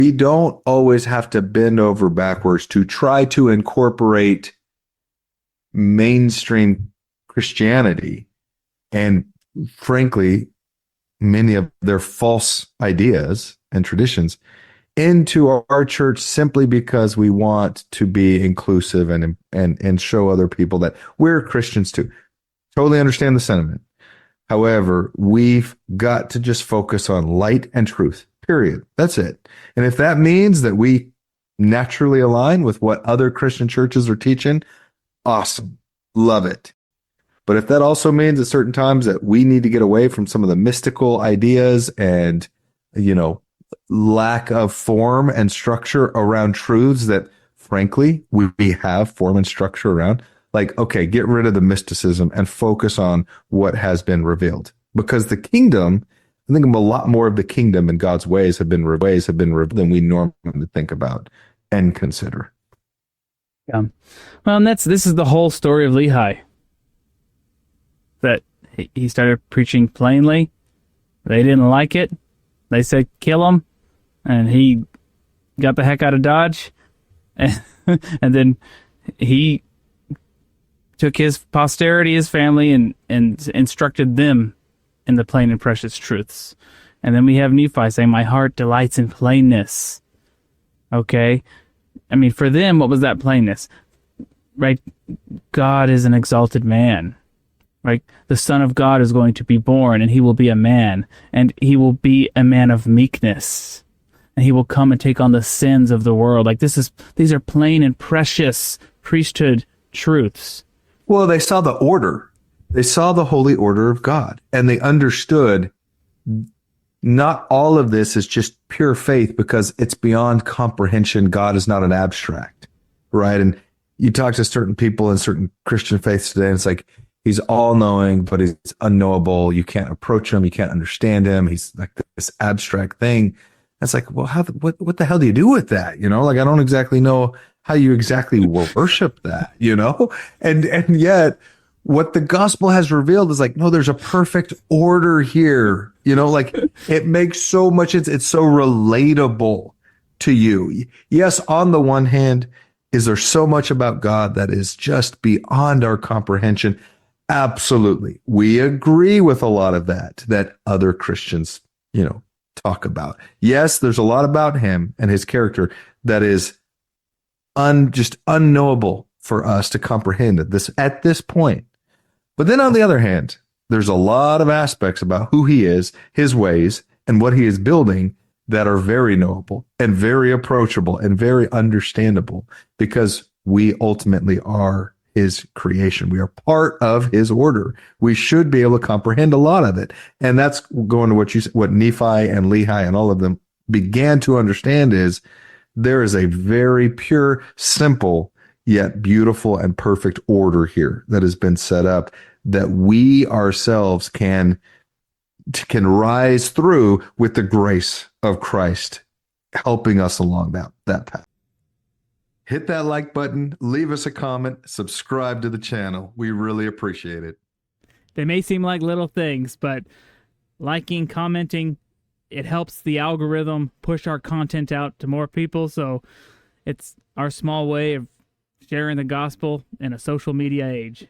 we don't always have to bend over backwards to try to incorporate mainstream Christianity and, frankly, many of their false ideas and traditions into our church simply because we want to be inclusive and show other people that we're Christians too. Totally understand the sentiment. However, we've got to just focus on light and truth, period. That's it. And if that means that we naturally align with what other Christian churches are teaching, awesome. Love it. But if that also means at certain times that we need to get away from some of the mystical ideas and, lack of form and structure around truths that, frankly, we have form and structure around, like, okay, get rid of the mysticism and focus on what has been revealed. Because the kingdom, I think a lot more of the kingdom and God's ways have been revealed than we normally think about and consider. Yeah. Well, and this is the whole story of Lehi. That he started preaching plainly. They didn't like it. They said, kill him. And he got the heck out of Dodge. And then he took his posterity, his family, and instructed them in the plain and precious truths. And then we have Nephi saying, my heart delights in plainness. Okay? I mean, for them, what was that plainness? Right? God is an exalted man. Right? The Son of God is going to be born, and he will be a man, and he will be a man of meekness, and he will come and take on the sins of the world. Like these are plain and precious priesthood truths. Well, they saw the order. They saw the holy order of God, and they understood not all of this is just pure faith because it's beyond comprehension. God is not an abstract, right? And you talk to certain people in certain Christian faiths today, and it's like, he's all-knowing, but he's unknowable. You can't approach him. You can't understand him. He's like this abstract thing. It's like, well, what the hell do you do with that? Like, I don't exactly know how you exactly worship that, And yet, what the gospel has revealed is like, no, there's a perfect order here. Like, it makes so much, it's so relatable to you. Yes, on the one hand, is there so much about God that is just beyond our comprehension? Absolutely. We agree with a lot of that other Christians, talk about. Yes, there's a lot about him and his character that is just unknowable for us to comprehend at this point. But then on the other hand, there's a lot of aspects about who he is, his ways, and what he is building that are very knowable and very approachable and very understandable because we ultimately are his creation. We are part of his order. We should be able to comprehend a lot of it. And that's going to what Nephi and Lehi and all of them began to understand is there is a very pure, simple, yet beautiful and perfect order here that has been set up that we ourselves can rise through with the grace of Christ helping us along that path. Hit that like button, leave us a comment, subscribe to the channel. We really appreciate it. They may seem like little things, but liking, commenting, it helps the algorithm push our content out to more people. So it's our small way of sharing the gospel in a social media age.